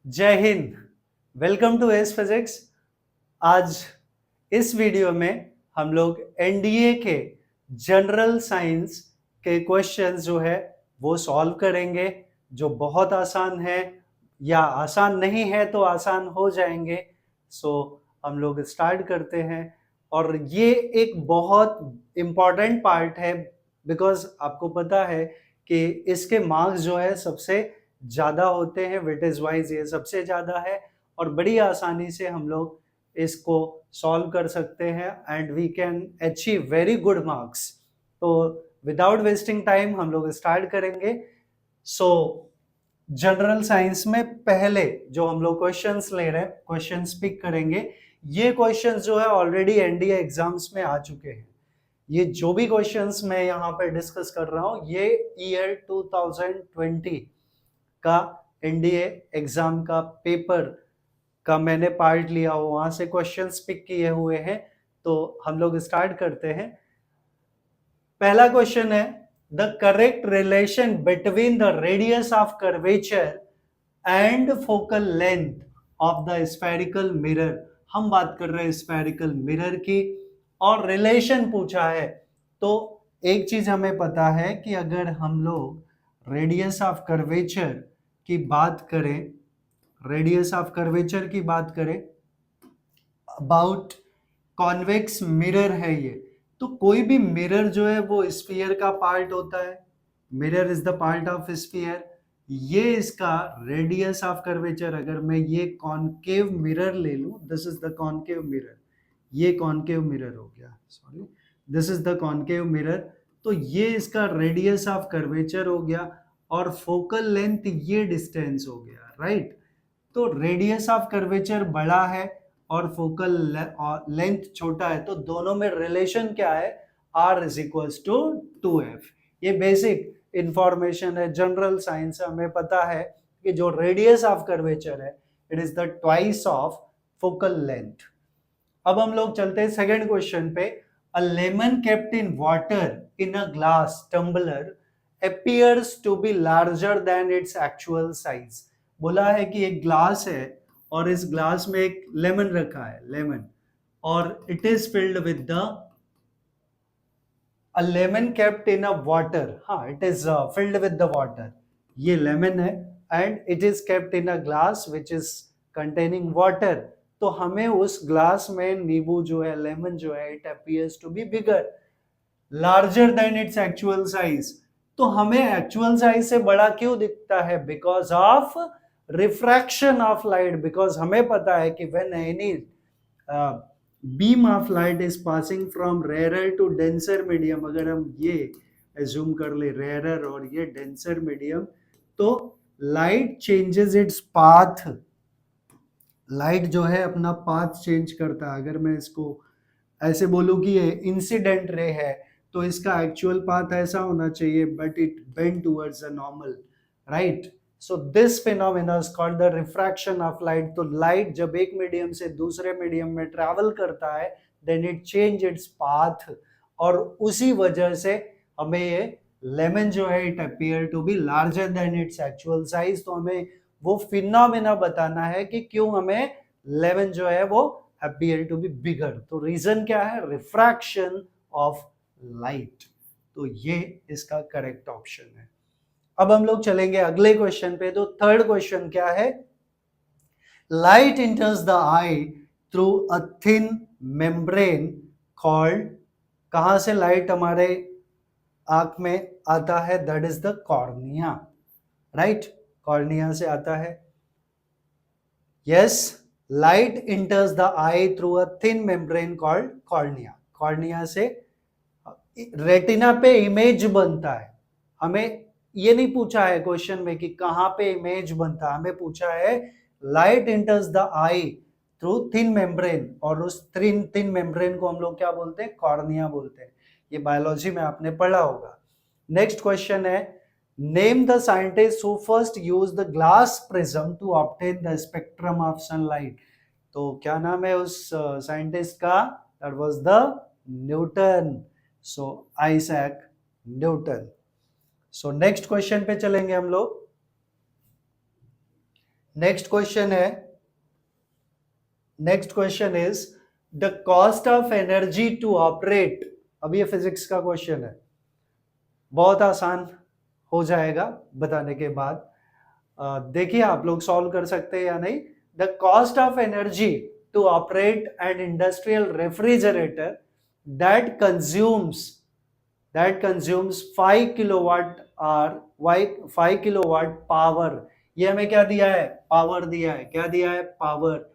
जय Hind. Welcome to S physics. आज इस वीडियो में हम लोग एनडीए के जनरल साइंस के क्वेश्चंस जो है वो सॉल्व करेंगे, जो बहुत आसान है या आसान नहीं है तो आसान हो जाएंगे। सो हम लोग स्टार्ट करते हैं और ये एक बहुत इम्पॉर्टेंट पार्ट है बिकॉज आपको पता है कि इसके मार्क्स जो है सबसे ज़्यादा होते हैं, वेटेज वाइज ये सबसे ज़्यादा है और बड़ी आसानी से हम लोग इसको सॉल्व कर सकते हैं and we can achieve very good marks. तो विदाउट वेस्टिंग टाइम हम लोग स्टार्ट करेंगे। सो जनरल साइंस में पहले जो हम लोग क्वेश्चंस ले रहे हैं, क्वेश्चंस पिक करेंगे। ये क्वेश्चंस जो है ऑलरेडी एनडीए एग्जाम्स में आ चुके हैं। ये जो भी क्वेश्चंस मैं यहाँ पे डिस्कस कर रहा हूँ ये ईयर 2020 का एनडीए एग्जाम का पेपर का मैंने पार्ट लिया हो, वहां से क्वेश्चंस पिक किए हुए हैं। तो हम लोग स्टार्ट करते हैं। पहला क्वेश्चन है the correct relation between the radius of curvature and focal length of the spherical mirror. हम बात कर रहे हैं स्फेरिकल मिरर की और रिलेशन पूछा है। तो एक चीज हमें पता है कि अगर हम लोग रेडियस ऑफ कर्वेचर की बात करें, रेडियस ऑफ कर्वेचर की बात करें अबाउट कॉन्वेक्स मिरर है ये, तो कोई भी मिरर जो है वो स्फीयर का पार्ट होता है। Mirror is the part of sphere. ये इसका रेडियस ऑफ कर्वेचर, अगर मैं ये कॉनकेव मिरर ले लूं, this is the concave mirror, ये कॉनकेव मिरर हो गया, sorry this is the concave mirror. तो ये इसका रेडियस ऑफ कर्वेचर हो गया और फोकल लेंथ ये डिस्टेंस हो गया, राइट। तो रेडियस ऑफ कर्वेचर बड़ा है और फोकल लेंथ छोटा है, तो दोनों में रिलेशन क्या है, r is equals to 2f। ये बेसिक इंफॉर्मेशन है, जनरल साइंस हमें पता है कि जो रेडियस ऑफ कर्वेचर है it is the twice of focal length. अब हम लोग चलते हैं सेकंड क्वेश्चन पे। A lemon kept in water in a glass tumbler appears to be larger than its actual size। बोला है कि एक ग्लास है और इस ग्लास में एक लेमन रखा है, लेमन, और it is filled with the a lemon kept in a water. हाँ, it is filled with the water. ये लेमन है and it is kept in a glass which is containing water. तो हमें उस glass में नींबू जो है, लेमन जो है, it appears to be bigger, larger than its actual size. तो हमें एक्चुअल साइज से बड़ा क्यों दिखता है? Because of refraction of light. Because हमें पता है कि when any beam of light is passing from rarer to denser medium, अगर हम ये एज्यूम कर ले रेयरर और ये डेंसर मीडियम, तो light changes its path. Light जो है अपना पाथ चेंज करता है। अगर मैं इसको ऐसे बोलूं कि ये इंसिडेंट रे है तो इसका एक्चुअल पाथ ऐसा होना चाहिए, but it bend towards a normal, right. So this phenomena is called the refraction of light. तो लाइट जब एक मीडियम से दूसरे मीडियम में ट्रैवल करता है then it change its path, और उसी वजह से हमें ये लेमन जो है it appear to be larger than its actual size. तो हमें वो फिनोमेना बताना है कि क्यों हमें लेमन जो है वो appear to be bigger। तो रीजन क्या है? Refraction of light. तो ये इसका करेक्ट ऑप्शन है। अब हम लोग चलेंगे अगले क्वेश्चन पे। तो थर्ड क्वेश्चन क्या है? Light इंटर्स the I through a thin membrane called. कहां से लाइट हमारे आंख में आता है? That is the cornea, right. Cornea से आता है। Yes, light इंटर्स the I through a thin membrane called cornea. Cornea से रेटिना पे इमेज बनता है। हमें ये नहीं पूछा है क्वेश्चन में कि कहां पे इमेज बनता है, हमें पूछा है light इंटर्स the I through thin membrane, और उस थिन मेम्ब्रेन को हम लोग क्या बोलते हैं? कॉर्निया बोलते हैं। ये बायोलॉजी में आपने पढ़ा होगा। नेक्स्ट क्वेश्चन है name the scientist who first use the glass prism to obtain the spectrum of sunlight. तो क्या नाम है उस साइंटिस्ट का? That was the Newton. So Isaac Newton. So next question पे चलेंगे हम लोग। नेक्स्ट क्वेश्चन है, next question is the cost of energy to operate. अब ये फिजिक्स का क्वेश्चन है, बहुत आसान हो जाएगा बताने के बाद। देखिए आप लोग सॉल्व कर सकते हैं या नहीं। The cost of energy to operate an industrial refrigerator that consumes 5 kilowatt hour 5 kilowatt power. ये हमें क्या दिया है, पावर दिया है। क्या दिया है, power.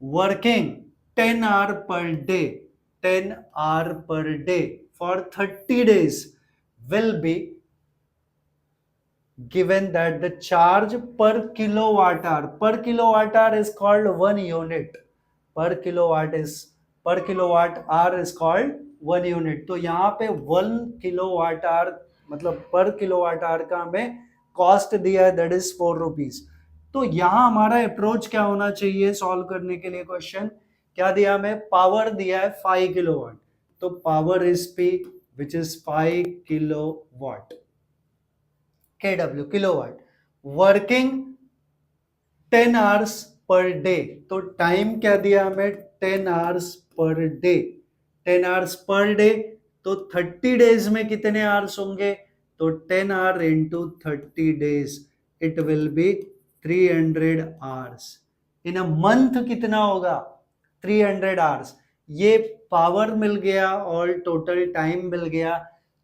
Working 10 hour per day, 10 hour per day for 30 days will be given that the charge per kilowatt hour is called 1 unit, per kilowatt hour is called 1 unit। तो यहाँ पे 1 किलोवाट आवर मतलब पर किलोवाट आवर का हमें cost दिया है, that is 4 rupees. तो यहाँ हमारा अप्रोच क्या होना चाहिए सॉल्व करने के लिए क्वेश्चन, क्या दिया हमें, पावर दिया है 5 किलोवाट, तो power is P which is 5 kilowatt, kW kilowatt. Working 10 hours per day, तो टाइम क्या दिया हमें, 10 hours per day, 10 hours per day, तो 30 डेज में कितने आवर्स होंगे, तो 10 our into 30 days it will B 300 hours. In a month कितना होगा, 300 आवर्स। ये पावर मिल गया और टोटल टाइम मिल गया।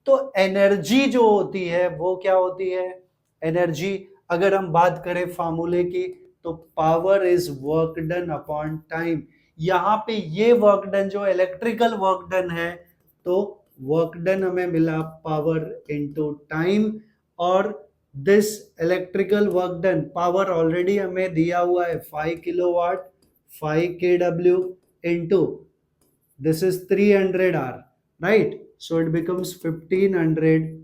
तो एनर्जी जो होती है वो क्या होती है, एनर्जी अगर हम बात करें फार्मूले की, तो power is work done upon time. यहाँ पे ये वर्क डन जो इलेक्ट्रिकल वर्क डन है, तो वर्क डन हमें मिला पावर इनटू टाइम, और this electrical work done power already हमें दिया हुआ है 5 kilowatt, 5 kW into this is 300 hour, right? So it becomes 1500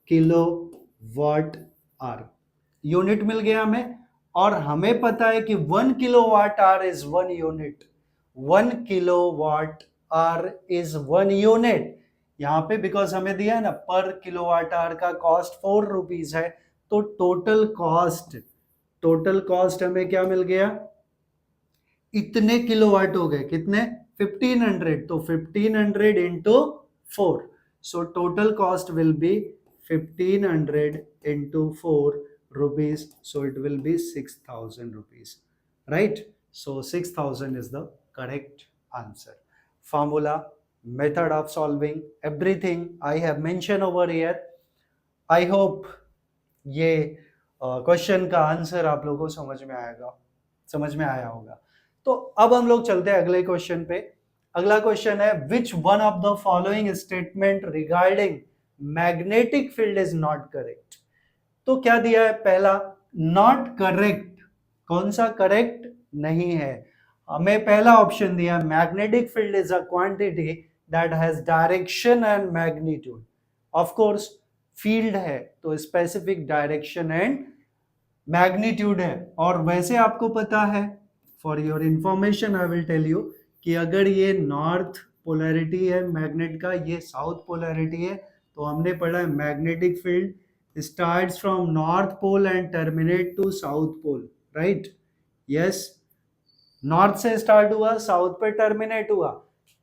kilowatt hour। Unit मिल गया हमें, और हमें पता है कि 1 kilowatt hour is 1 unit, 1 kilowatt hour is 1 unit. यहाँ पे बिकॉज हमें दिया है ना पर किलोवाट आवर का कॉस्ट 4 रुपीज है, तो टोटल कॉस्ट हमें क्या मिल गया, इतने किलोवाट हो गए, कितने, 1500, तो 1500 into 4, so total cost will be 1500 into 4 rupees, so it will be 6000 rupees, right? So 6000 is the correct answer। Formula, method of solving, everything I have mentioned over here। I hope ये question का answer आप लोगों को समझ में आया होगा। तो अब हम लोग चलते हैं अगले क्वेश्चन पे। अगला क्वेश्चन है, which one of the following statement regarding magnetic field is not correct. तो क्या दिया है, पहला नॉट करेक्ट, कौन सा करेक्ट नहीं है, हमें पहला ऑप्शन दिया, magnetic field is a quantity that has direction and magnitude. Of course field है तो स्पेसिफिक डायरेक्शन एंड मैग्नीट्यूड है, और वैसे आपको पता है, for your information I will tell you, कि अगर ये नॉर्थ पोलैरिटी है मैग्नेट का, ये साउथ पोलैरिटी है, तो हमने पढ़ा है magnetic field starts from north pole and terminate to south pole, right? Yes, north से स्टार्ट हुआ, साउथ पे टर्मिनेट हुआ,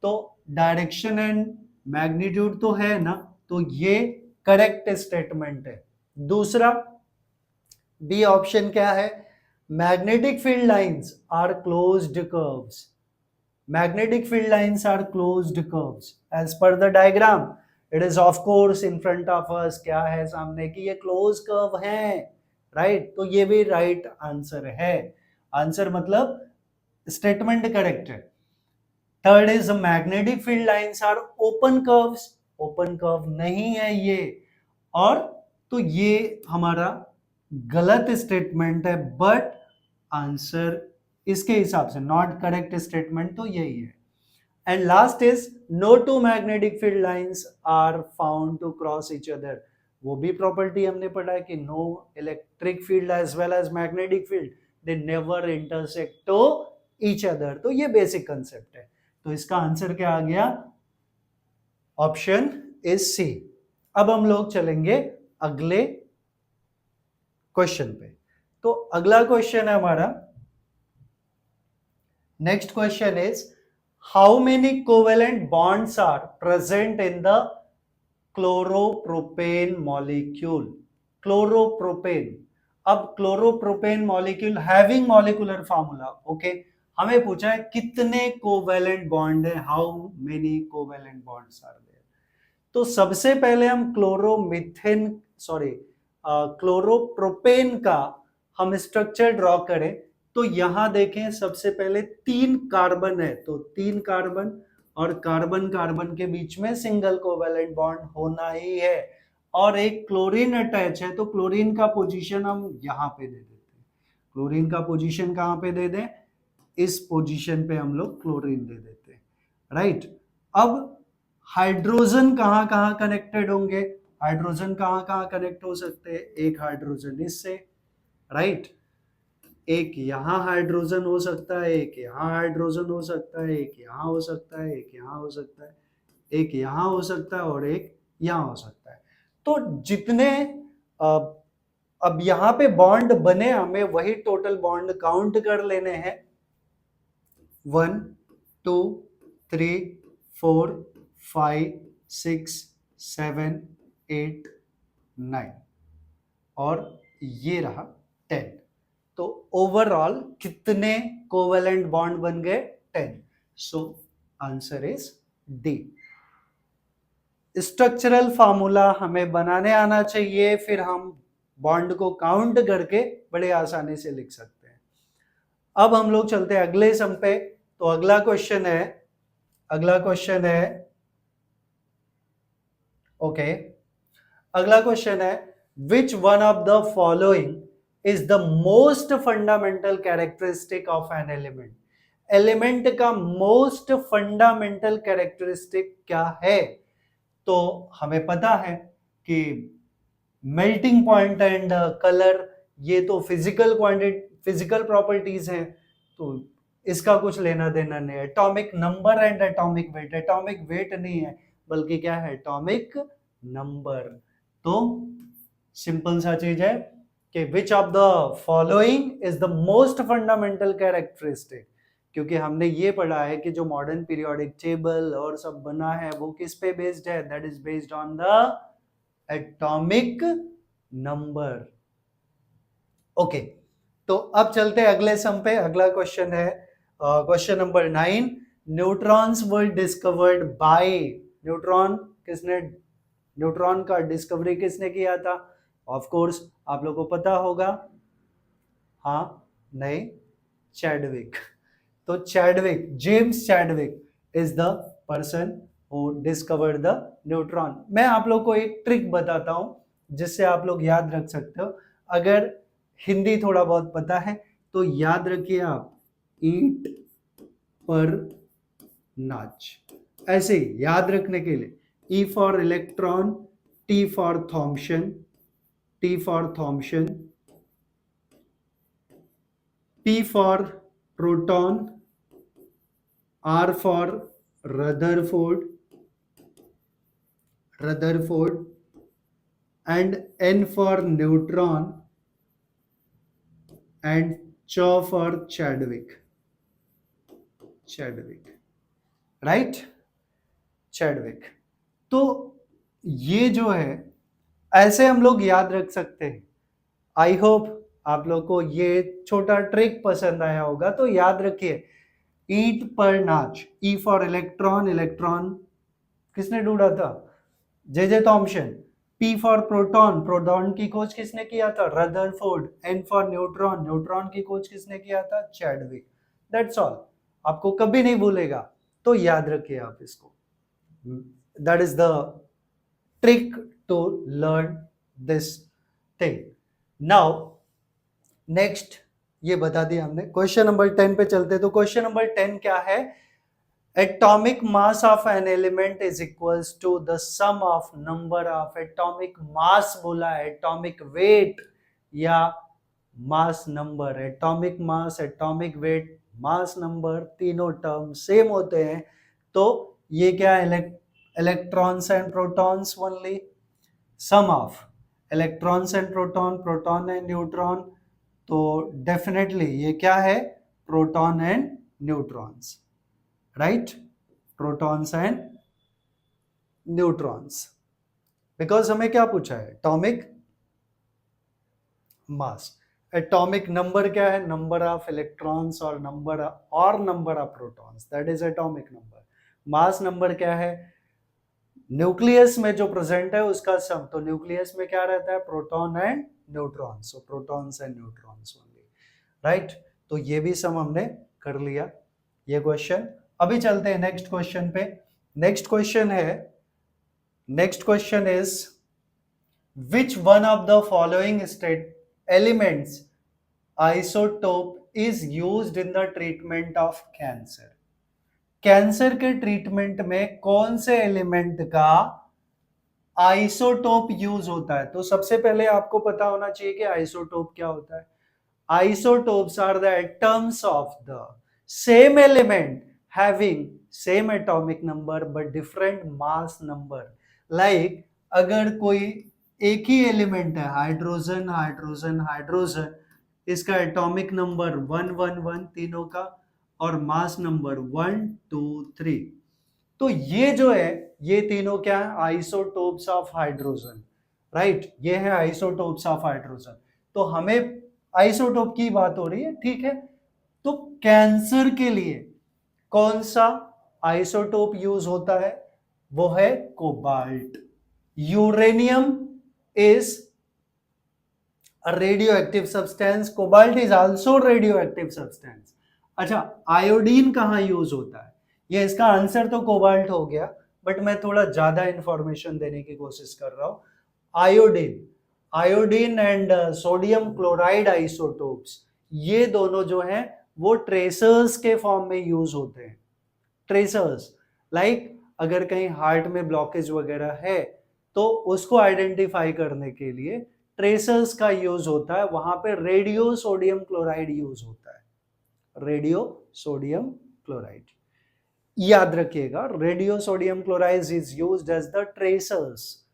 तो डायरेक्शन एंड मैग्नीट्यूड तो है ना, तो ये करेक्ट स्टेटमेंट है। दूसरा बी ऑप्शन क्या है, magnetic field lines are closed curves, magnetic field lines are closed curves as per the diagram, it is of course in front of us, क्या है सामने कि ये close curve है, right? तो ये भी right answer है, आंसर मतलब स्टेटमेंट करेक्ट है। Third is magnetic field lines are open curves, open curve नहीं है ये, और तो ये हमारा गलत स्टेटमेंट है, बट आंसर इसके हिसाब से नॉट करेक्ट स्टेटमेंट तो यही है। And last is no two magnetic field lines are found to cross each other, वो भी प्रॉपर्टी हमने पढ़ा है कि no electric field as well as magnetic field they never intersect to each other, तो ये बेसिक कंसेप्ट है। तो इसका आंसर क्या आ गया, ऑप्शन इज सी। अब हम लोग चलेंगे अगले क्वेश्चन पे। तो अगला क्वेश्चन है हमारा, next question is how many covalent bonds are present in the chloropropane molecule. Chloropropane, अब chloropropane molecule having molecular formula, okay, हमें पूछा है कितने कोवेलेंट बॉन्ड है, how many covalent bonds are there. तो सबसे पहले हम क्लोरोप्रोपेन का हम स्ट्रक्चर ड्रॉ करें, तो यहां देखें सबसे पहले 3 कार्बन है, तो 3 कार्बन और कार्बन कार्बन के बीच में सिंगल कोवेलेंट बॉन्ड होना ही है, और एक क्लोरीन अटैच है, तो क्लोरीन का पोजीशन हम यहां पे दे देते हैं। क्लोरीन का पोजीशन कहां पे दे दें, इस पोजीशन पे हम लोग क्लोरीन दे देते हैं, राइट। अब हाइड्रोजन कहां कहां कनेक्टेड होंगे, हाइड्रोजन कहां कहां कनेक्ट हो सकते हैं, एक हाइड्रोजन इससे, राइट, एक यहां हाइड्रोजन हो सकता है, एक यहां हाइड्रोजन हो सकता है, एक यहां हो सकता है, एक यहां हो सकता है, एक यहां हो सकता है, और एक यहां हो सकता है। तो जितने अब यहां पे बॉन्ड बने, हमें वही टोटल बॉन्ड काउंट कर लेने हैं, 1 2 3 4 5 6 7 8 9 और ये रहा 10। तो ओवरऑल कितने कोवेलेंट बॉन्ड बन गए, 10। So answer is D. Structural formula हमें बनाने आना चाहिए, फिर हम बॉन्ड को काउंट करके बड़े आसानी से लिख सकते हैं। अब हम लोग चलते हैं अगले सम पे। तो अगला क्वेश्चन है ओके, अगला क्वेश्चन है which one of the following is the most fundamental characteristic of an element. Element का मोस्ट फंडामेंटल कैरेक्टरिस्टिक क्या है। तो हमें पता है कि मेल्टिंग पॉइंट एंड कलर, ये तो फिजिकल प्रॉपर्टीज हैं, तो इसका कुछ लेना देना नहीं है। Atomic number and atomic weight, atomic weight नहीं है बल्कि क्या है, एटॉमिक नंबर। तो सिंपल सा चीज है कि विच of the following is the most fundamental characteristic, क्योंकि हमने ये पढ़ा है कि जो मॉडर्न पीरियोडिक टेबल और सब बना है वो किस पे बेस्ड है, that is based on the atomic number. Okay, तो अब चलते हैं अगले सम पे। अगला क्वेश्चन है question number 9, neutrons were discovered by, neutron का डिस्कवरी किसने किया था। ऑफ कोर्स आप लोगों को पता होगा, हाँ नहीं, चैडविक। तो Chadwick, James Chadwick is the person who discovered the neutron. मैं आप लोग को एक ट्रिक बताता हूं जिससे आप लोग याद रख सकते हो। अगर हिंदी थोड़ा बहुत पता है तो याद रखिए आप, ईट पर नाच, ऐसे ही याद रखने के लिए, E for electron, T for Thomson, T for Thomson, P for proton, R for Rutherford, and N for neutron and Ch for Chadwick, right? Chadwick. तो ये जो है ऐसे हम लोग याद रख सकते हैं। आई होप आप लोग को ये छोटा ट्रिक पसंद आया होगा। तो याद रखिए, ईट पर नाच, ई फॉर इलेक्ट्रॉन, इलेक्ट्रॉन किसने ढूंढा था, J Thomson. P for proton, proton की खोज किसने किया था, Rutherford. N for neutron, neutron की खोज किसने किया था, चैडविक। दैट्स ऑल, आपको कभी नहीं भूलेगा, तो याद रखिए आप इसको। That is the trick to learn this thing. Now next, ये बता दिया हमने। क्वेश्चन नंबर 10 पे चलते। तो क्वेश्चन नंबर 10 क्या है, atomic mass of an element is equals to the sum of number of atomic mass बोला है, atomic weight या mass number। atomic mass, atomic weight, mass number तीनों टर्म सेम होते हैं। तो ये क्या है, electrons and protons only, sum of electrons and proton, proton and neutron, तो डेफिनेटली ये क्या है, proton and neutrons, right, protons and neutrons. Because हमें क्या पूछा है, एटॉमिक मास, एटॉमिक नंबर क्या है, नंबर ऑफ इलेक्ट्रॉन्स और number of protons, that is atomic number. Mass number क्या है, न्यूक्लियस में जो प्रेजेंट है उसका सम, तो न्यूक्लियस में क्या रहता है, proton and neutron, so protons and neutrons only, right. तो ये भी सम हमने कर लिया ये क्वेश्चन। अभी चलते हैं नेक्स्ट क्वेश्चन पे। Next question is which one of the following state elements isotope is used in the treatment of cancer? Cancer के ट्रीटमेंट में कौन से एलिमेंट का आइसोटोप यूज होता है? तो सबसे पहले आपको पता होना चाहिए कि आइसोटोप क्या होता है। Isotopes are the atoms of the same element having same atomic number but different mass number. Like अगर कोई एक ही एलिमेंट है, हाइड्रोजन हाइड्रोजन हाइड्रोजन, इसका एटॉमिक नंबर 111 तीनों का और मास नंबर 1 2 3, तो ये जो है ये तीनों क्या है, आइसोटोप्स ऑफ हाइड्रोजन, राइट, ये है आइसोटोप्स ऑफ हाइड्रोजन। तो हमें आइसोटोप की बात हो रही है, ठीक है। तो कैंसर के लिए कौन सा आइसोटोप यूज होता है, वो है cobalt. Uranium is a radioactive substance, cobalt is also radioactive substance। अच्छा, आयोडीन कहाँ यूज होता है, ये इसका आंसर तो कोबाल्ट हो गया, बट मैं थोड़ा ज्यादा इंफॉर्मेशन देने की कोशिश कर रहा हूं। Iodine and sodium chloride isotopes, ये दोनों जो हैं वो ट्रेसर्स के फॉर्म में यूज होते हैं। ट्रेसर्स लाइक अगर कहीं हार्ट में ब्लॉकेज वगैरह है तो उसको आइडेंटिफाई करने के लिए ट्रेसर्स का यूज होता है, वहां पे रेडियो सोडियम क्लोराइड यूज होता है। रेडियो सोडियम क्लोराइड याद रखिएगा, radio sodium chloride is used as the tracers,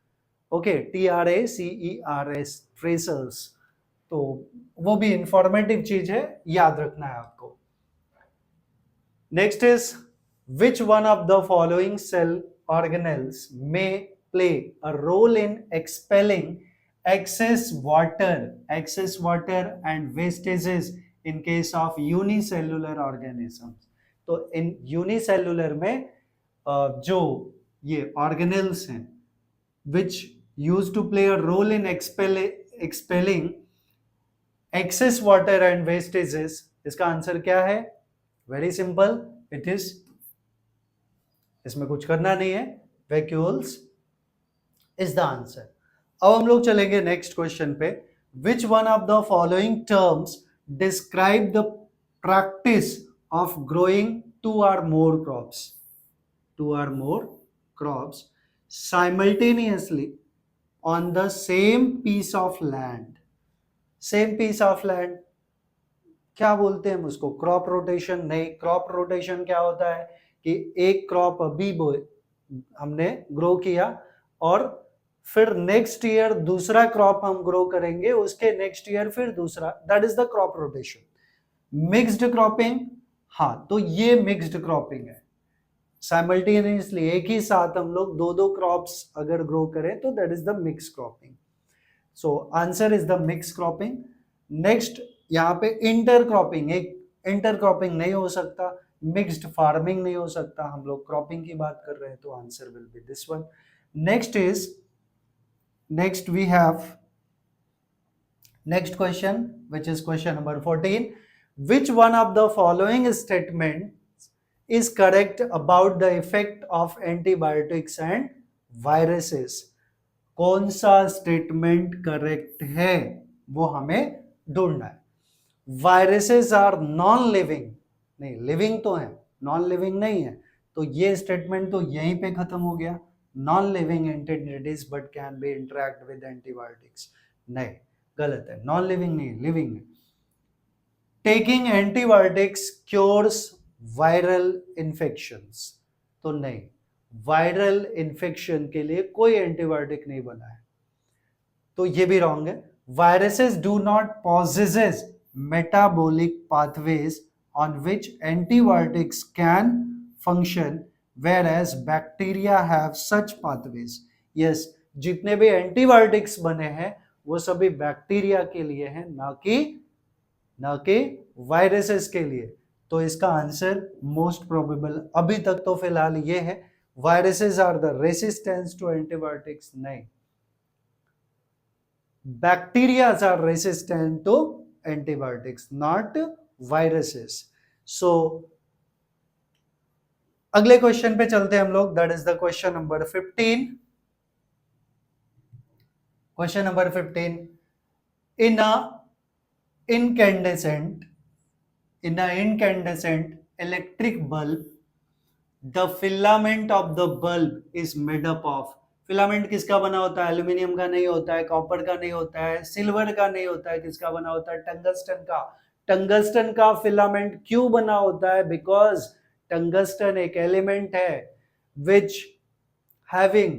okay, TRACERS, tracers. तो वो भी इंफॉर्मेटिव चीज है, याद रखना है आपको। Next is which one of the following cell organelles may play a role in expelling excess water and wastages in case of unicellular organisms? तो इन यूनिसेल्युलर में जो ये ऑर्गेनेल्स हैं which used to play a role in expelling excess water and wastages, इसका answer क्या है, very simple, it is, इसमें कुछ करना नहीं है, वैक्यूल्स इज द आंसर। अब हम लोग चलेंगे नेक्स्ट क्वेश्चन पे। Which one of the following terms describe the practice of growing two or more crops simultaneously on the same piece of land? Same piece of land क्या बोलते हैं हम उसको, क्रॉप रोटेशन नहीं। क्रॉप रोटेशन क्या होता है कि एक क्रॉप अभी हमने ग्रो किया और फिर नेक्स्ट ईयर दूसरा क्रॉप हम ग्रो करेंगे, उसके नेक्स्ट ईयर फिर दूसरा, that is the crop rotation. Mixed cropping, हाँ, तो ये मिक्स्ड क्रॉपिंग है, साइमल्टेनियसली एक ही साथ हम लोग दो दो क्रॉप्स अगर ग्रो करें तो that is the mix cropping. So answer is the mix cropping. Next यहाँ पे इंटरक्रॉपिंग, एक इंटरक्रॉपिंग नहीं हो सकता, मिक्स्ड फार्मिंग नहीं हो सकता, हम लोग क्रॉपिंग की बात कर रहे हैं, तो answer will be this one. Next we have next question which is question number 14। Which one of the following statement is correct about the effect of antibiotics and viruses? कौन सा स्टेटमेंट करेक्ट है वो हमें ढूंढना है। Viruses are non living, नहीं, living तो है, नॉन लिविंग नहीं है, तो ये स्टेटमेंट तो यहीं पे खत्म हो गया। Non living entities but can be interact with antibiotics, नहीं, गलत है, नॉन लिविंग नहीं, लिविंग है। Taking antibiotics cures viral infections, तो नहीं, वायरल इन्फेक्शन के लिए कोई एंटीबायोटिक नहीं बना है, तो ये भी रॉन्ग है। Viruses do not possesses metabolic pathways on which antibiotics can function, whereas bacteria have such pathways. Yes, जितने भी एंटीबायोटिक्स बने हैं वो सभी बैक्टीरिया के लिए हैं, ना कि वायरसेस के लिए। तो इसका आंसर मोस्ट प्रोबेबल अभी तक तो फिलहाल ये है, viruses are the resistance to antibiotics. नहीं, bacteria are resistant to antibiotics, not viruses. So अगले क्वेश्चन पे चलते हैं हम लोग, that is the question number 15। Question number 15, in a incandescent electric bulb, the filament of the bulb is made up of। Filament किसका बना होता है? एल्यूमिनियम का नहीं होता है, कॉपर का नहीं होता है, सिल्वर का नहीं होता है, किसका बना होता है? टंगस्टन का। टंगस्टन का फिलामेंट क्यों बना होता है? बिकॉज टंगस्टन एक एलिमेंट है which having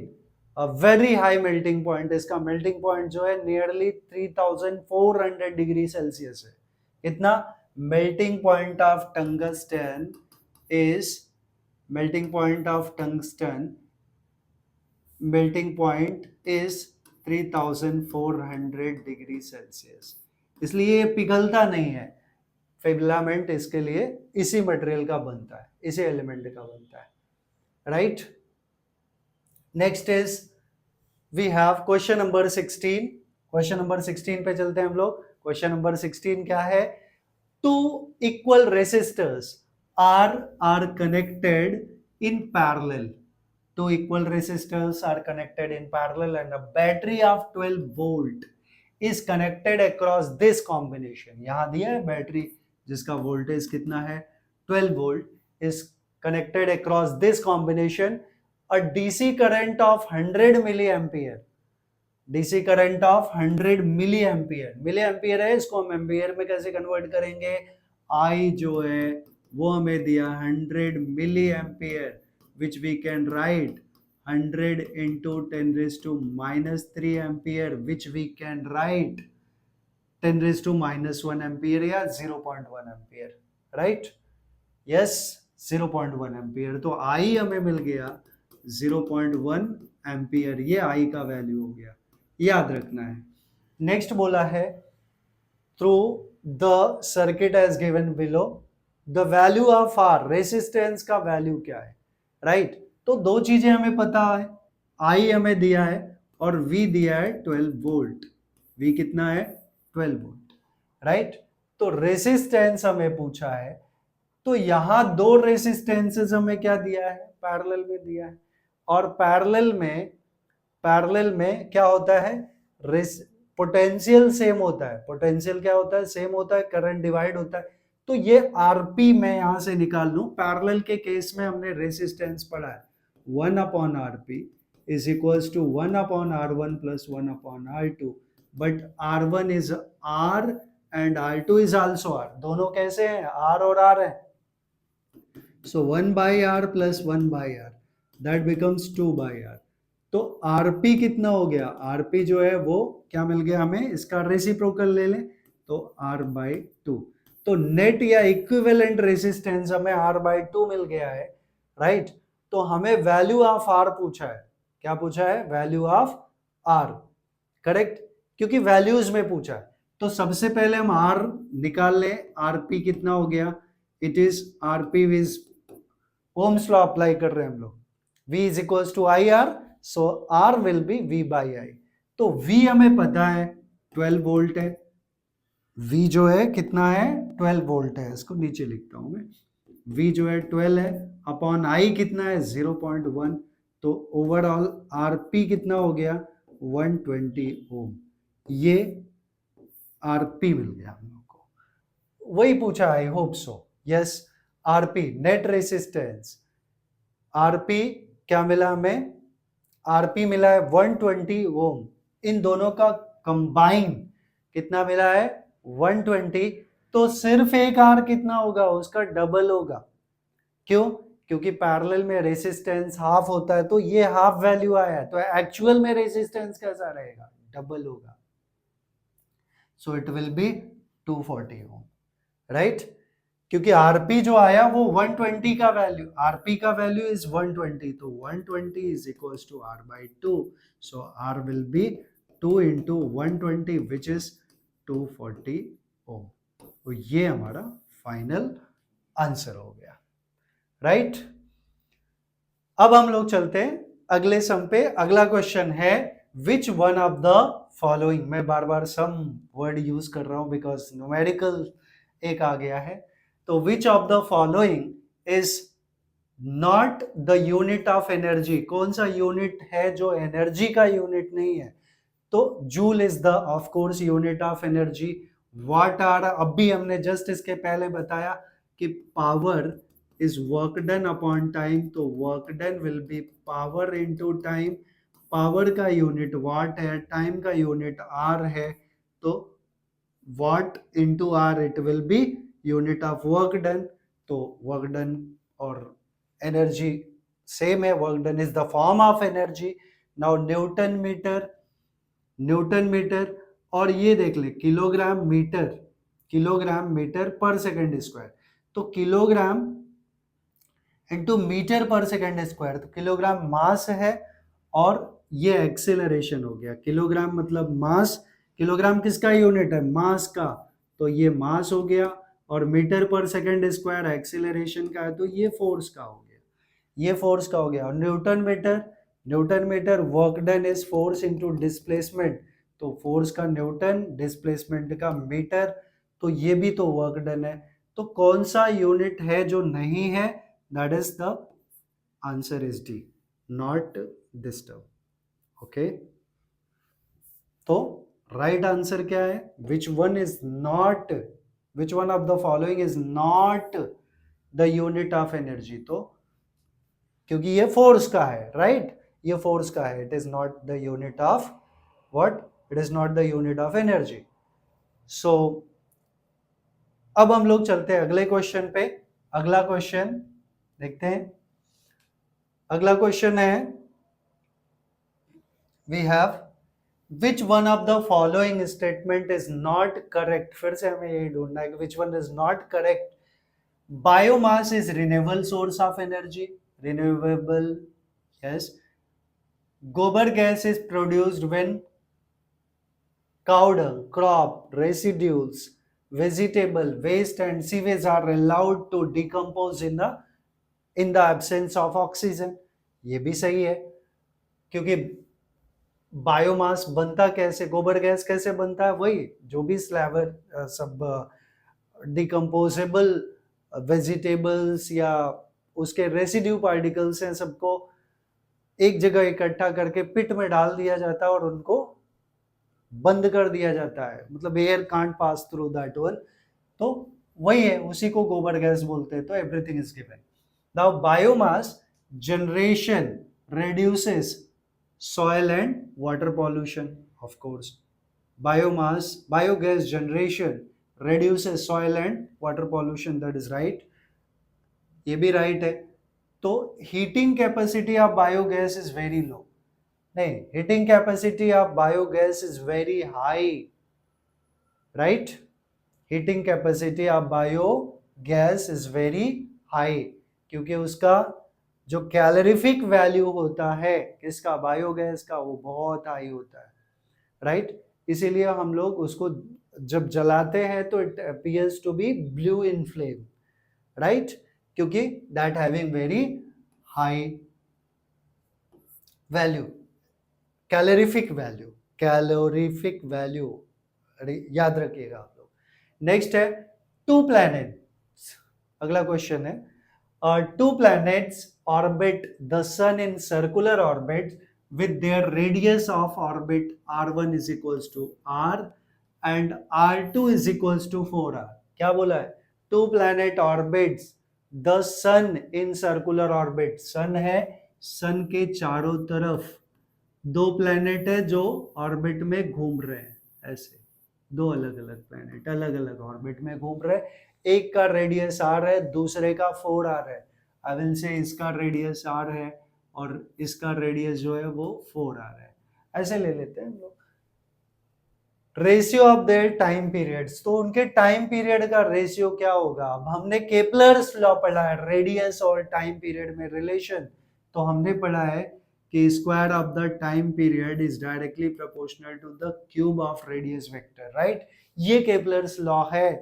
a very high melting point। इसका melting point जो है nearly 3400 डिग्री सेल्सियस है। इतना melting point of tungsten is 3400 degree Celsius, इसलिए ये पिघलता नहीं है। फिलामेंट इसके लिए इसी मटेरियल का बनता है, इसी एलिमेंट का बनता है, right. Next is we have question number 16। Question number 16 पे चलते हैं हम लोग। क्वेश्चन नंबर 16 क्या है? Two equal resistors are connected in parallel. Two equal resistors are connected in parallel and a battery of 12 volt is connected across this combination। यहां दिया है बैटरी जिसका वोल्टेज कितना है? 12 volt is connected across this combination। A DC current of 100 milliampere, DC current of 100 milliampere, milliampere है, इसको हम ampere में कैसे कन्वर्ट करेंगे? I जो है वो हमें दिया 100 milliampere, which we can write 100 into 10 raised to minus 3 ampere, which we can write 10 raised to minus 1 ampere या 0.1 ampere, right? Yes, 0.1 ampere। तो I हमें मिल गया 0.1 एम्पियर, ये I का वैल्यू हो गया, याद रखना है। नेक्स्ट बोला है through the circuit as given below the value of R, resistance का वैल्यू क्या है, राइट। तो दो चीजें हमें पता है, I हमें दिया है और V दिया है 12 वोल्ट। V कितना है? 12 वोल्ट, राइट। तो रेसिस्टेंस हमें पूछा है, तो यहां दो रेसिस्टेंसेस हमें क्या दिया है? पैरेलल में दिया है। और पैरेलल में क्या होता है? पोटेंशियल सेम होता है। पोटेंशियल क्या होता है? सेम होता है। करंट डिवाइड होता है। तो ये आरपी मैं यहां से निकाल लूं। पैरेलल के केस में हमने रेसिस्टेंस पढ़ा है 1 upon RP is equals to 1 upon R1 plus 1 upon R2, but R1 is R and R2 is also R। दोनों कैसे हैं? R और R है। So 1 by R plus 1 by R, that becomes 2 by R। तो RP कितना हो गया? RP जो है वो क्या मिल गया हमें? इसका रेसिप्रोकल ले लें तो R by 2। तो नेट या इक्विवेलेंट रेसिस्टेंस हमें R by 2 मिल गया है, राइट। तो हमें वैल्यू ऑफ R पूछा है। क्या पूछा है? वैल्यू ऑफ R, करेक्ट, क्योंकि वैल्यूज में पूछा है। तो सबसे पहले हम R निकाल लें। RP कितना हो गया? It is RP is Ohm's law apply कर रहे हैं हम लोग। V is equals to IR, so R will be V by I। तो V हमें पता है 12 वोल्ट है। V जो है कितना है? 12 वोल्ट है। इसको नीचे लिखता हूं मैं। V जो है 12 है, अपॉन I कितना है? 0.1। तो ओवरऑल RP कितना हो गया? 120 ओम। ये RP मिल गया हम लोग को। वही पूछा, I hope so. Yes, RP net resistance. RP क्या मिला हमें? आरपी मिला है 120 ओम। इन दोनों का कंबाइन कितना मिला है? 120। तो सिर्फ एक आर कितना होगा? उसका डबल होगा। क्यों? क्योंकि पैरेलल में रेसिस्टेंस हाफ होता है, तो ये हाफ वैल्यू आया है, तो एक्चुअल में रेसिस्टेंस कैसा रहेगा? डबल होगा। So it will be 240 ohm, right. क्योंकि आरपी जो आया वो 120 का वैल्यू, आरपी का वैल्यू इज 120, तो 120 is equals to R by 2, so R will be 2 into 120 which is 240 ohm. तो ये हमारा फाइनल आंसर हो गया, राइट। अब हम लोग चलते हैं अगले सम पे। अगला क्वेश्चन है which one of the following, मैं बार बार सम वर्ड यूज कर रहा हूं बिकॉज न्यूमेरिकल एक आ गया है, तो विच of the following is not the unit of energy, कौन सा यूनिट है जो एनर्जी का यूनिट नहीं है, तो joule is the of course unit of energy. Watt hour, अब भी हमने जस्ट इसके पहले बताया कि power is work done upon time, तो work done will be power into time, power का यूनिट वाट है, टाइम का यूनिट आर है, तो watt into hour it will be unit of work done, तो वर्क डन और energy same है, work done is the form of energy. Now newton metre, newton metre, और ये देख ले kilogram metre, kilogram metre per second square, तो kilogram into metre per second square, तो kilogram mass है और ये एक्सेलरेशन हो गया, किलोग्राम मतलब मास, किलोग्राम किसका यूनिट है, मास का, तो ये मास हो गया, और metre per second square acceleration का है, तो ये फोर्स का हो गया, ये फोर्स का हो गया। और newton metre, newton metre work done is force into displacement, तो फोर्स का न्यूटन, डिस्प्लेसमेंट का मीटर, तो ये भी तो वर्क डन है। तो कौन सा यूनिट है जो नहीं है, that is the answer is D, not this term, okay. तो राइट आंसर क्या है, which one is not, which one of the following is not the unit of energy, तो क्योंकि ये फोर्स का है, राइट, ये फोर्स का है, it is not the unit of what, it is not the unit of energy. So अब हम लोग चलते हैं अगले क्वेश्चन पे। अगला क्वेश्चन देखते हैं। अगला क्वेश्चन है we have which one of the following statement is not correct, फिर से हमें यही ढूंढना है कि which one is not correct. Biomass is renewable source of energy, renewable, yes. गोबर gas is produced when cow dung, crop, residues, vegetable waste and sewage are allowed to decompose in the absence of oxygen। ये भी सही है, क्योंकि biomass बनता कैसे, गोबर gas कैसे बनता है, वही जो भी स्लैबर सब डिकम्पोजेबल वेजिटेबल्स या उसके रेसिड्यू पार्टिकल्स हैं, सबको एक जगह इकट्ठा करके पिट में डाल दिया जाता है और उनको बंद कर दिया जाता है, मतलब air can't pass through that one, तो वही है, उसी को गोबर गैस बोलते हैं। तो everything is given. Now biomass generation reduces soil and water pollution, of course biomass, biogas generation reduces soil and water pollution, that is right, ये भी राइट है। तो heating capacity of biogas is very low, नहीं, heating capacity of biogas is very high, right, heating capacity of biogas is very high, क्योंकि उसका जो calorific value होता है किसका, बायोगैस का, वो बहुत हाई होता है, राइट। इसीलिए हम लोग उसको जब जलाते हैं तो it appears to be blue in flame, right, क्योंकि that having very high value, calorific value, calorific value, याद रखिएगा आप लोग। नेक्स्ट है टू प्लैनेट्स, अगला क्वेश्चन है two planets orbit the sun in circular orbit with their radius of orbit r1 is equals to r and r2 is equals to 4r। क्या बोला है, two planet orbits the sun in circular orbit, sun है, sun के चारों तरफ दो planet है जो ऑर्बिट में घूम रहे हैं, ऐसे दो अलग अलग प्लैनेट अलग अलग ऑर्बिट में घूम रहे हैं, एक का रेडियस r है, दूसरे का 4r है। आई विल से इसका रेडियस r है और इसका रेडियस जो है वो 4r है, ऐसे ले लेते हैं हम लोग। Ratio of their time periods, तो उनके टाइम पीरियड का रेशियो क्या होगा। अब हमने केपलर्स लॉ पढ़ा है रेडियस और टाइम पीरियड में रिलेशन, तो हमने पढ़ा है कि square of the time period is directly proportional to the cube of radius vector, right. ये केपलर्स लॉ है।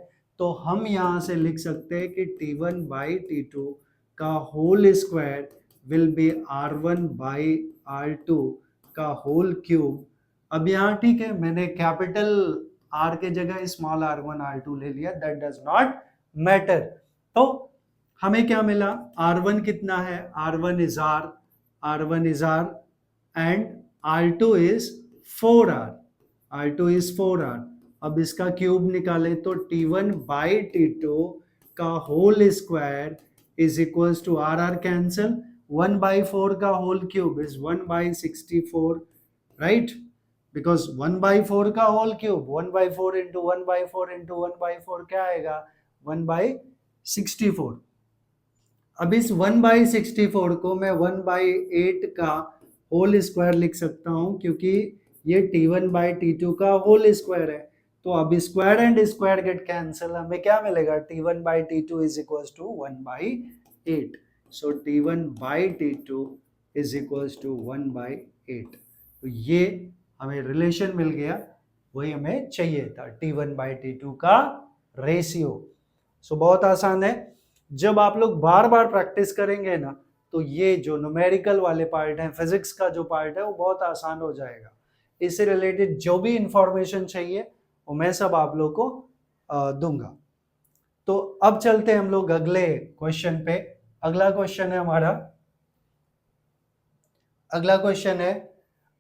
तो हम यहां से लिख सकते हैं कि T1 बाई T2 का whole square will be R1 by R2 का होल क्यूब। अब यहाँ ठीक है, मैंने कैपिटल आर के जगह स्मॉल R1 R2 ले लिया, दैट डज नॉट मैटर। तो हमें क्या मिला, R1 कितना है, R1 is R and R2 is 4R, R2 is 4R। अब इसका क्यूब निकाले तो T1 बाई T2 का whole square is equals to R cancel, 1 by 4 का whole cube is 1 by 64, right. Because 1 by 4 का whole cube 1 by 4 into 1 by 4 into 1 by 4 क्या आएगा, 1 by 64। अब इस 1 बाई 64 को मैं 1 बाई 8 का होल स्क्वायर लिख सकता हूं, क्योंकि ये T1 बाई T2 का होल स्क्वायर है। तो अब square and square get cancel, हमें क्या मिलेगा, T1 by T2 is equal to 1 by 8। So T1 by T2 is equal to 1 by 8। तो ये हमें रिलेशन मिल गया, वही हमें चाहिए था, T1 बाई T2 का रेशियो। सो बहुत आसान है, जब आप लोग बार बार प्रैक्टिस करेंगे ना, तो ये जो न्यूमेरिकल वाले पार्ट हैं, फिजिक्स का जो पार्ट है, वो बहुत आसान हो जाएगा। इससे रिलेटेड जो भी इंफॉर्मेशन चाहिए वो मैं सब आप लोग को दूंगा। तो अब चलते हैं हम लोग अगले क्वेश्चन पे। अगला क्वेश्चन है हमारा, अगला क्वेश्चन है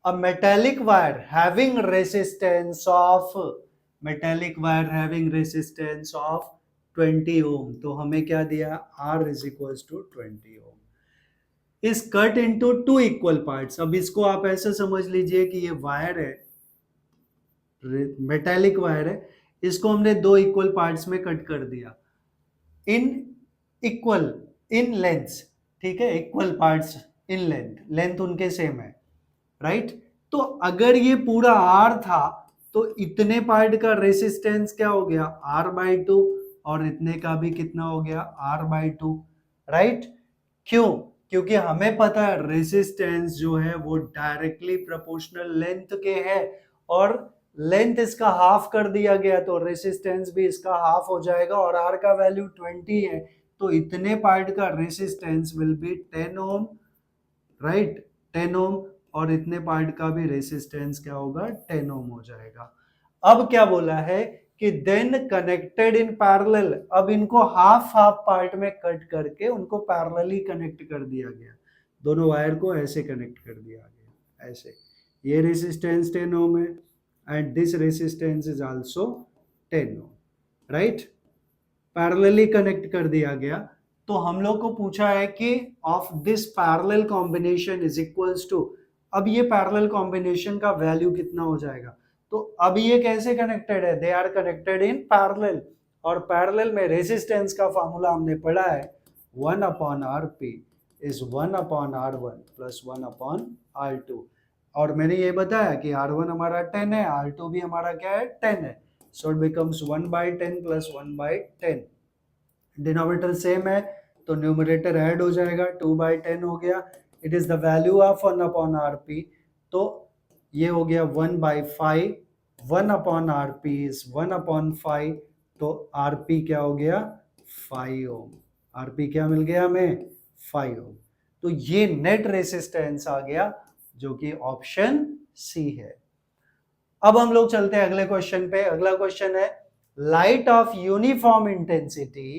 a metallic wire having resistance of 20 ohm, तो हमें क्या दिया, R is equals to 20 ohm is cut into two equal parts। अब इसको आप ऐसे समझ लीजिए कि ये वायर है, मेटेलिक वायर है, इसको हमने दो इक्वल पार्ट्स में कट कर दिया, इन इक्वल इन लेंथ, ठीक है, equal parts in length, length उनके सेम है, राइट। तो अगर ये पूरा R था तो इतने पार्ट का रेसिस्टेंस क्या हो गया, R/2, और इतने का भी कितना हो गया, R/2, राइट। क्यों, क्योंकि हमें पता है रेसिस्टेंस जो है वो डायरेक्टली प्रोपोर्शनल लेंथ के है, और लेंथ इसका हाफ कर दिया गया तो रेसिस्टेंस भी इसका हाफ हो जाएगा, और R का वैल्यू 20 है, तो इतने पार्ट का resistance will be 10 ohm, right, 10 ohm, और इतने पार्ट का भी रेसिस्टेंस क्या होगा, 10 ओम हो जाएगा। अब क्या बोला है कि देन कनेक्टेड इन पैरेलल, अब इनको हाफ हाफ पार्ट में कट करके उनको पैरेलली कनेक्ट कर दिया गया, दोनों वायर को ऐसे कनेक्ट कर दिया गया, ऐसे। ये रेसिस्टेंस 10 ओम है and this resistance is also 10 ohm, right, parallelly connect कर दिया गया। तो हम लोग को पूछा है कि of this parallel combination is equals to, अब ये पैरेलल कॉम्बिनेशन का वैल्यू कितना हो जाएगा। तो अब ये कैसे कनेक्टेड है, they are connected in parallel, और पैरेलल में रेजिस्टेंस का फॉर्मूला हमने पढ़ा है 1 upon Rp is 1 upon R1 plus 1 upon R2, और मैंने ये बताया कि R1 हमारा 10 है, R2 भी हमारा क्या है, 10 है, so it becomes 1/10 plus 1/10। Denominator same है तो न्यूमरेटर ऐड हो जाएगा, 2/10 हो गया, it is the value of 1 upon Rp, तो ये हो गया 1/5, 1 अपॉन Rp इज 1 अपॉन 5, तो Rp क्या हो गया, 5 ओम, Rp क्या मिल गया हमें, 5 ओम। तो ये नेट रेसिस्टेंस आ गया जो कि ऑप्शन सी है। अब हम लोग चलते हैं अगले क्वेश्चन पे। अगला क्वेश्चन है light of uniform intensity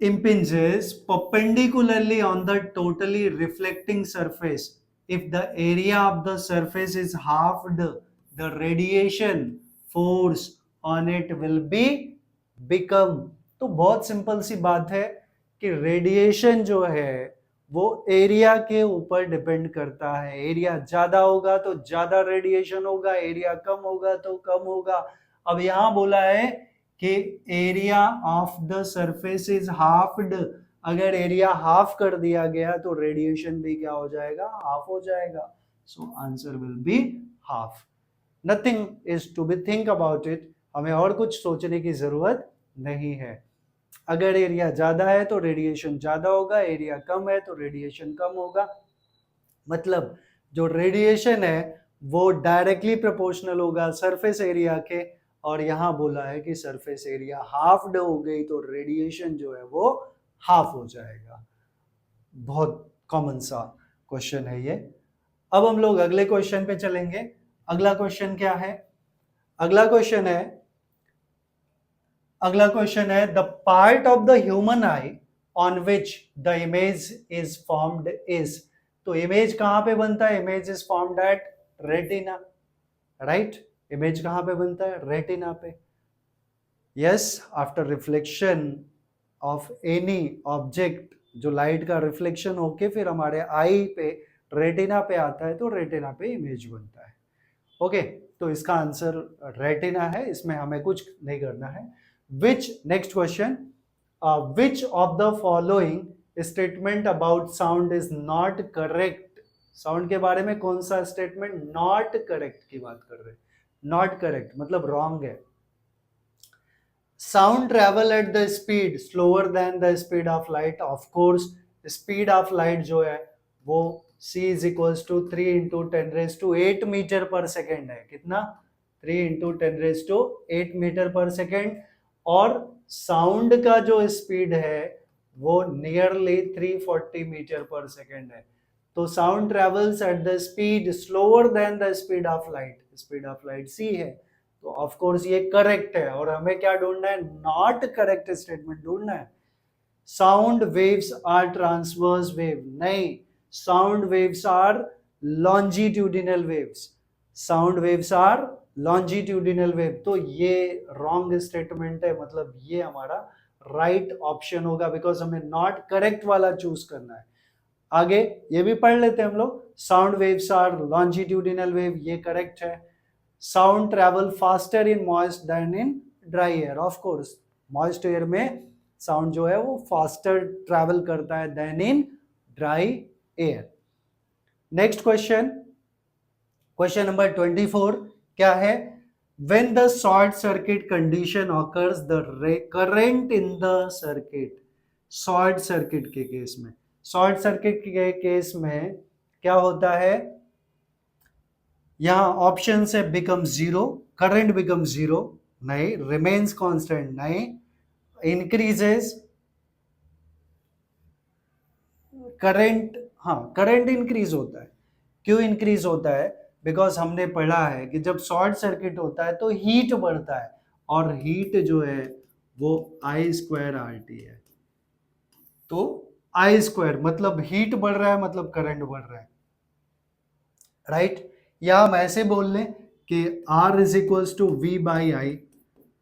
impinges perpendicularly on the totally reflecting surface. If the area of the surface is halved, the radiation force on it will be become। तो बहुत सिंपल सी बात है कि रेडिएशन जो है वो एरिया के ऊपर डिपेंड करता है, एरिया ज्यादा होगा तो ज्यादा रेडिएशन होगा, एरिया कम होगा तो कम होगा। अब यहां बोला है कि area of the surface is halved, अगर एरिया हाफ कर दिया गया तो रेडिएशन भी क्या हो जाएगा, हाफ हो जाएगा, so answer will be half. Nothing is to be think about it, हमें और कुछ सोचने की जरूरत नहीं है। अगर एरिया ज्यादा है तो रेडिएशन ज्यादा होगा, एरिया कम है तो रेडिएशन कम होगा। मतलब जो रेडिएशन है वो डायरेक्टली प्रोपोर्शनल होगा सरफेस एरिया के, और यहां बोला है कि सरफेस एरिया हाफ हो गई तो रेडिएशन जो है वो हाफ हो जाएगा। बहुत कॉमन सा क्वेश्चन है ये। अब हम लोग अगले क्वेश्चन पे चलेंगे। अगला क्वेश्चन क्या है? अगला क्वेश्चन है the part of the human I on which the image is formed is. तो इमेज कहां पे बनता है? Image is formed at retina, right? Image कहां पे बनता है? रेटिना पे। Yes, after reflection of any object, जो लाइट का रिफ्लेक्शन होके फिर हमारे आई पे रेटिना पे आता है तो रेटिना पे इमेज बनता है। ओके, तो इसका आंसर रेटिना है, इसमें हमें कुछ नहीं करना है। Which, next question, which of the following statement about sound is not correct? Sound के बारे में कौन सा स्टेटमेंट नॉट करेक्ट की बात कर रहे हैं? नॉट करेक्ट मतलब रॉन्ग है। Sound travel at the speed slower then the speed of light. Of course speed of light जो है वो c is equals to 3 into 10 raised to 8 metre पर सेकेंड है। कितना? 3 into 10 raised to 8 मीटर पर second. और sound का जो स्पीड है वो नियरली 340 मीटर पर सेकेंड है। तो sound travels at the speed slower then the speed of light. Speed of light c है, तो ऑफ कोर्स ये करेक्ट है। और हमें क्या ढूंढना है? नॉट करेक्ट स्टेटमेंट ढूंढना है। Sound waves are transverse wave, नहीं, sound waves are longitudinal waves. Sound waves are longitudinal wave. तो ये रॉन्ग स्टेटमेंट है, मतलब ये हमारा राइट ऑप्शन होगा, बिकॉज हमें नॉट करेक्ट वाला चूज करना है। आगे ये भी पढ़ लेते हैं हम लोग। Sound waves are longitudinal wave, ये करेक्ट है। Sound travel faster in moist than in dry air. Of course moist air में साउंड जो है वो फास्टर ट्रेवल करता है than in dry air. Next question, question number 24 क्या है? When the short circuit condition occurs, the current in the circuit, short circuit के case में, शॉर्ट सर्किट के केस में क्या होता है? यहां ऑप्शन से become zero, current become zero नहीं, रिमेन्स कांस्टेंट नहीं, इंक्रीजेस करंट, हाँ करंट इंक्रीज होता है। क्यों इंक्रीज होता है? बिकॉज हमने पढ़ा है कि जब शॉर्ट सर्किट होता है तो हीट बढ़ता है, और हीट जो है वो आई स्क्वायर आर टी है। तो आई स्क्वायर मतलब हीट बढ़ रहा है, मतलब करंट बढ़ रहा है, राइट? या हम ऐसे बोल लें कि R is equals to V by I,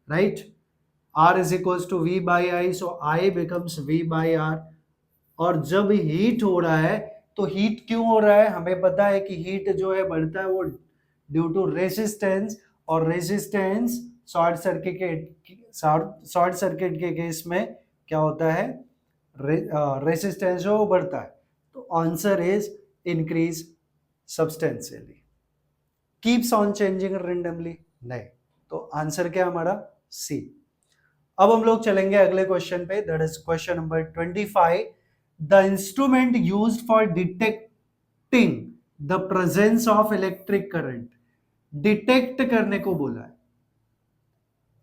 right? R is equals to V by I, so I becomes V by R. और जब हीट हो रहा है तो हीट क्यों हो रहा है? हमें पता है कि हीट जो है बढ़ता है वो ड्यू टू रेजिस्टेंस, और रेजिस्टेंस शॉर्ट सर्किट के केस में क्या होता है? रेजिस्टेंस जो बढ़ता है। तो answer is increase substantially. Keeps on changing randomly नहीं, तो आंसर क्या हमारा? सी। अब हम लोग चलेंगे अगले क्वेश्चन पे, that is question number 25। The instrument used for detecting the presence of electric current, detect करने को बोला है।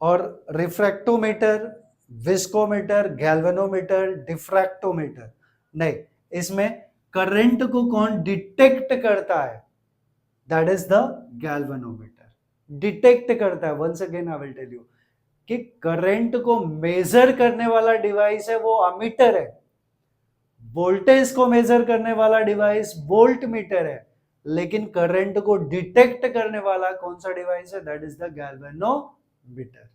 और रिफ्रैक्टोमीटर, विस्कोमीटर, गैल्वेनोमीटर, डिफ्रैक्टोमीटर नहीं, इसमें करंट को कौन डिटेक्ट करता है? That is the galvanometer. Detect करता है, once again I will tell you कि करंट को मेजर करने वाला डिवाइस है वो अमीटर है, वोल्टेज को मेजर करने वाला डिवाइस वोल्ट मीटर है, लेकिन करंट को डिटेक्ट करने वाला कौन सा डिवाइस है? That is the galvanometer.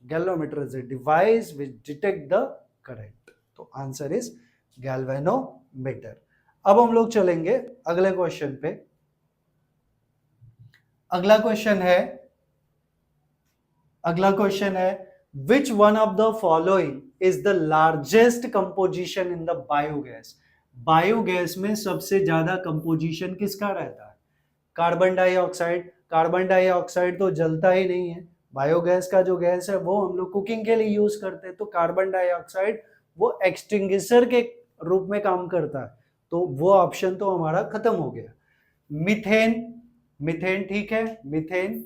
Galvanometer is a device which detect the current, तो आंसर इज गैल्वेनोमीटर। अब हम लोग चलेंगे अगले क्वेश्चन पे। अगला क्वेश्चन है which one of the following is the largest composition in the biogas? Biogas में सबसे ज्यादा कंपोजिशन किसका रहता है? कार्बन डाइऑक्साइड, कार्बन डाइऑक्साइड तो जलता ही नहीं है, बायोगैस का जो गैस है वो हम लोग कुकिंग के लिए यूज करते हैं, तो कार्बन डाइऑक्साइड वो एक्सटिंग्विशर के रूप में काम करता है, तो वो ऑप्शन तो हमारा खत्म हो गया। मीथेन, मीथेन ठीक है, methane.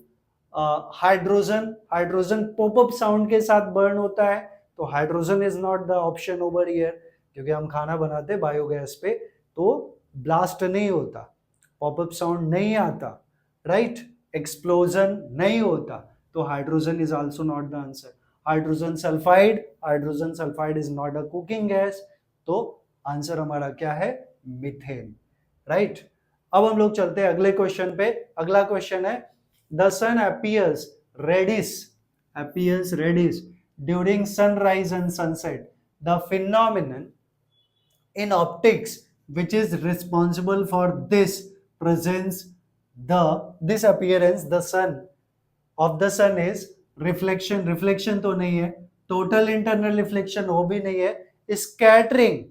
Hydrogen, hydrogen popup sound के साथ बर्न होता है, तो hydrogen is not the option over here, क्योंकि हम खाना बनाते हैं बायोगैस पे, तो ब्लास्ट नहीं होता, पॉपअप साउंड नहीं आता, राइट, एक्सप्लोजन नहीं होता, तो hydrogen is also not the answer. Hydrogen sulphide, hydrogen sulphide is not a cooking gas, तो आंसर हमारा क्या है, मीथेन, राइट। अब हम लोग चलते हैं अगले क्वेश्चन पे। अगला क्वेश्चन है, the sun appears reddish during sunrise and sunset. The phenomenon in optics which is responsible for this presence this appearance the sun of the sun is reflection, reflection तो नहीं है, total internal reflection वो भी नहीं है, scattering,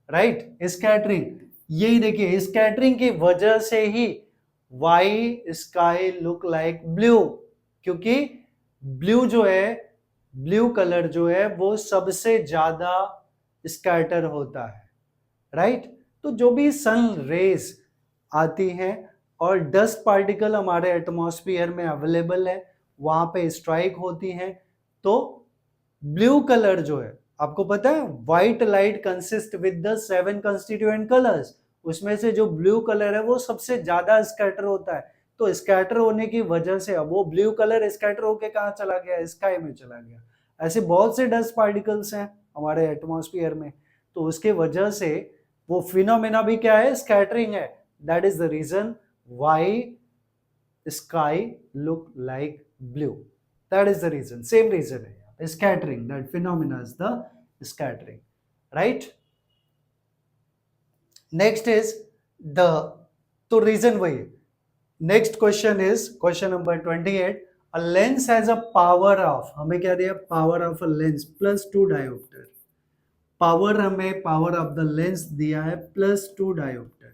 right, scattering, यही देखिए scattering की वजह से ही why sky look like blue, क्योंकि ब्लू जो है, ब्लू कलर जो है वो सबसे ज्यादा स्कैटर होता है, राइट। तो जो भी सन रेज आती हैं और डस्ट पार्टिकल हमारे एटमॉस्फेयर में अवेलेबल है, वहां पे स्ट्राइक होती हैं, तो ब्लू कलर जो है, आपको पता है white light consist with the 7 constituent colours, उसमें से जो ब्लू कलर है वो सबसे ज्यादा स्कैटर होता है, तो स्कैटर होने की वजह से अब वो ब्लू कलर स्कैटर होके कहाँ चला गया, स्काई में चला गया। ऐसे बहुत से डस्ट पार्टिकल्स हैं हमारे एटमॉस्फेयर में, तो उसके वजह से वो फिनोमेना भी क्या है, स्कैटरिंग है, that is the reason why sky look like blue, that is the reason, same reason है, scattering, that phenomena is the scattering, right। next is the, तो reason वही, next question is question number 28, a lens has a power of, हमें क्या दिया, power of a lens plus 2 diopter, power हमें power of the lens दिया है +2 dioptre.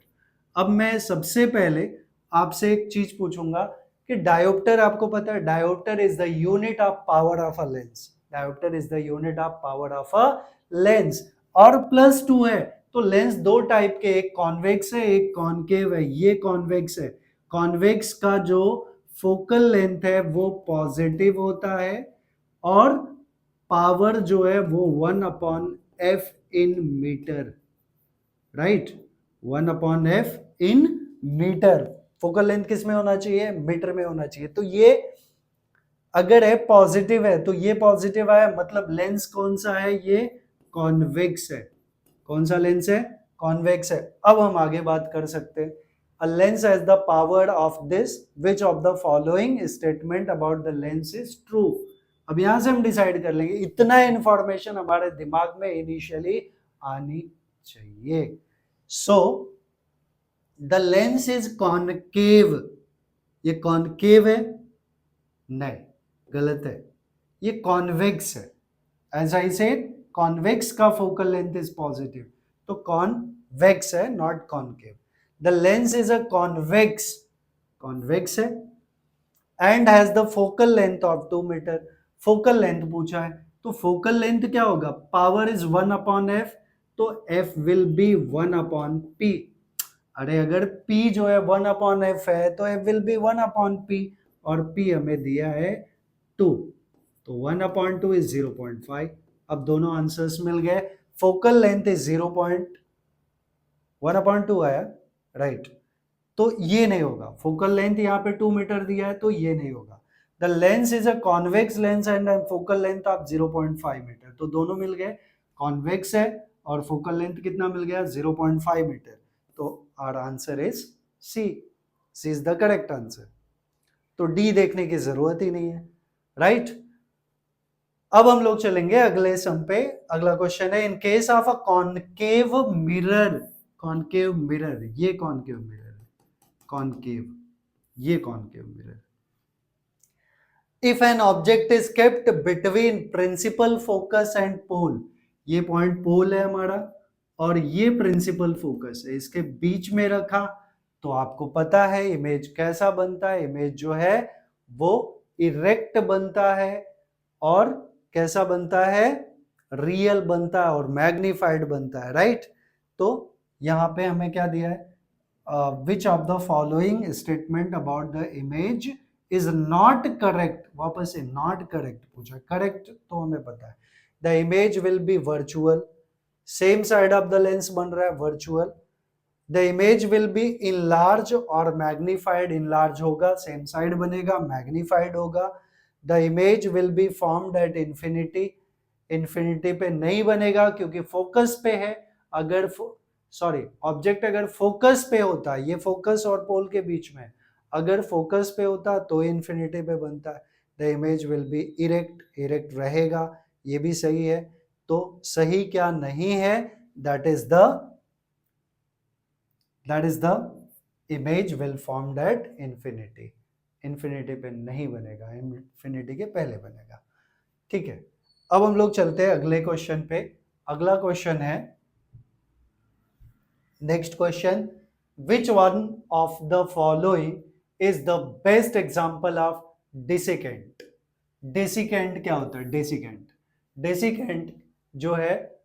अब मैं सबसे पहले आपसे एक चीज पूछूंगा कि डायोप्टर आपको पता है, dioptre is the unit of power of a lens, dioptre is the unit of power of a lens, और +2 है, तो लेंस दो टाइप के, एक कॉन्वेक्स है एक कॉनकेव है, ये कॉन्वेक्स है, कॉन्वेक्स का जो फोकल लेंथ है वो पॉजिटिव होता है, और पावर जो है वो 1/f in metre, right, 1/f in metre, focal length किस में होना चाहिए, मीटर में होना चाहिए, तो ये अगर है पॉजिटिव है तो ये पॉजिटिव आया, मतलब लेंस कौन सा है, ये कॉन्वेक्स है, कौन सा लेंस है, कॉन्वेक्स है। अब हम आगे बात कर सकते हैं, a lens has the power of this, which of the following statement about the lens is true। अब यहां से हम डिसाइड कर लेंगे, इतना इंफॉर्मेशन हमारे दिमाग में इनिशियली आनी चाहिए। So the lens is concave, ये कॉनकेव है, नहीं, गलत है, ये कॉन्वेक्स है, एज आई सेड कॉन्वेक्स का फोकल लेंथ इज पॉजिटिव, तो कॉन्वेक्स है, not concave. The lens is a convex, convex है, and has the focal length of 2 metre, focal length पूछा है, तो फोकल लेंथ क्या होगा, पावर इज 1/f, तो f विल बी 1/p, अरे अगर p जो है 1/f है तो f विल बी 1/p, और p हमें दिया है 2, तो 1/2 इज 0.5। अब दोनों आंसर्स मिल गए, फोकल लेंथ इज 0.1/2 आया, राइट, तो ये नहीं होगा, फोकल लेंथ यहाँ पे 2 मीटर दिया है तो ये नहीं होगा। The lens is a convex lens and focal length of 0.5 metre, तो दोनों मिल गए, कॉन्वेक्स है और फोकल लेंथ कितना मिल गया, 0.5 मीटर, तो our answer is C, C is the correct answer, तो डी देखने की जरूरत ही नहीं है, राइट। अब हम लोग चलेंगे अगले सम पे, अगला क्वेश्चन है, in case of a concave mirror, concave mirror, ये कॉनकेव मिरर, कॉनकेव, ये concave mirror, if an object is kept between principal focus and pole, ये पॉइंट पोल है हमारा और ये प्रिंसिपल फोकस है, इसके बीच में रखा तो आपको पता है इमेज कैसा बनता है, इमेज जो है वो इरेक्ट बनता है और कैसा बनता है, रियल बनता है और मैग्निफाइड बनता है, राइट। तो यहाँ पे हमें क्या दिया है, विच of the following statement about the image is not correct, वापस से नॉट करेक्ट पूछा, करेक्ट तो हमें पता है, the image will be virtual, same side of the lens बन रहा है virtual, the image will be enlarge और मैग्निफाइड, इनलार्ज होगा सेम साइड बनेगा, मैग्निफाइड होगा, the image will be formed at infinity, infinity पे नहीं बनेगा क्योंकि फोकस पे है, अगर सॉरी ऑब्जेक्ट अगर फोकस पे होता, ये फोकस और पोल के बीच में, अगर फोकस पे होता तो इंफिनिटी पे बनता है, the image will be erect, erect रहेगा, ये भी सही है। तो सही क्या नहीं है, that is the image will formed at infinity, infinity पे नहीं बनेगा, इंफिनिटी के पहले बनेगा, ठीक है। अब हम लोग चलते हैं अगले क्वेश्चन पे। अगला क्वेश्चन है, next question, which one of the following is the best example of desiccant. Desiccant क्या होता है, डेसिकेंट, डेसिकेंट जो है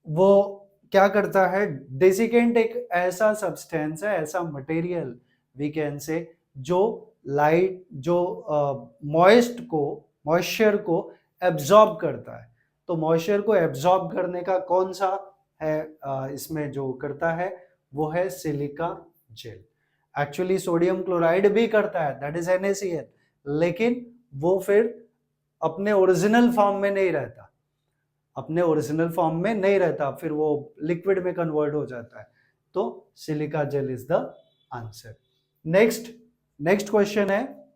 वो क्या करता है, डेसिकेंट एक ऐसा सब्सटेंस है, ऐसा मटेरियल वी कैन से, जो लाइट, जो मॉइस्चर को एब्जॉर्ब करता है। तो मॉइस्चर को एब्जॉर्ब करने का कौन सा है, इसमें जो करता है वो है silica gel. Actually sodium chloride भी करता है, दैट इज NaCl, लेकिन वो फिर अपने ओरिजिनल फॉर्म में नहीं रहता, अपने ओरिजिनल फॉर्म में नहीं रहता, फिर वो लिक्विड में कन्वर्ट हो जाता है। तो silica gel is the answer. Next question है,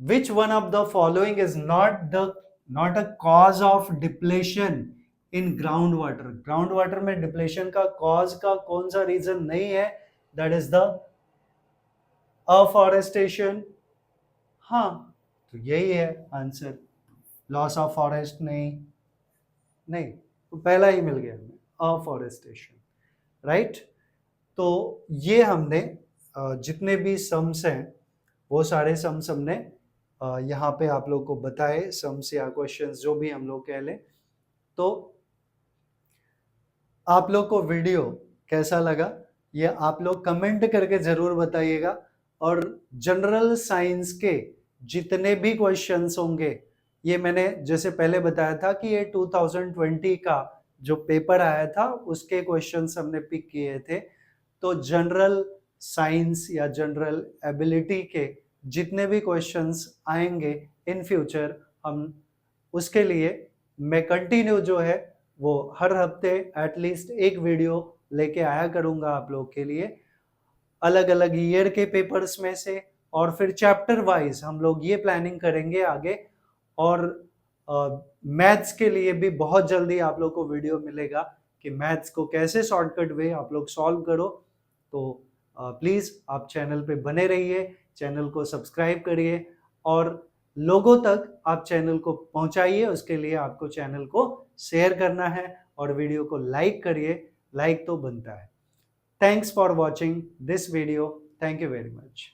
which one of the following is not a cause of depletion in ground water. Ground water में डिप्लेशन का कॉज का कौन सा रीजन नहीं है, दैट इज द अफॉरेस्टेशन। हाँ, तो यही है आंसर, लॉस ऑफ फॉरेस्ट नहीं, तो पहला ही मिल गया हमें, अफॉरेस्टेशन, राइट। तो ये हमने जितने भी सम्स हैं वो सारे सम्स हमने यहाँ पे आप लोग को बताए, सम्स या क्वेश्चंस जो भी हम लोग कह लें। तो आप लोग को वीडियो कैसा लगा ये आप लोग कमेंट करके जरूर बताइएगा, और जनरल साइंस के जितने भी क्वेश्चंस होंगे, ये मैंने जैसे पहले बताया था कि ये 2020 का जो पेपर आया था उसके क्वेश्चंस हमने पिक किए थे। तो जनरल साइंस या जनरल एबिलिटी के जितने भी क्वेश्चंस आएंगे इन फ्यूचर, हम उसके लिए मैं कंटिन्यू जो है वो हर हफ्ते एटलीस्ट एक वीडियो लेके आया करूंगा आप लोग के लिए, अलग अलग ईयर के पेपर्स में से, और फिर चैप्टर वाइज हम लोग ये प्लानिंग करेंगे आगे। और मैथ्स के लिए भी बहुत जल्दी आप लोग को वीडियो मिलेगा कि मैथ्स को कैसे शॉर्टकट वे आप लोग सॉल्व करो। तो प्लीज़ आप चैनल पे बने रहिए, चैनल को सब्सक्राइब करिए और लोगों तक आप चैनल को पहुंचाइए। उसके लिए आपको चैनल को शेयर करना है और वीडियो को लाइक करिए, लाइक तो बनता है। Thanks for watching this video, thank you very much.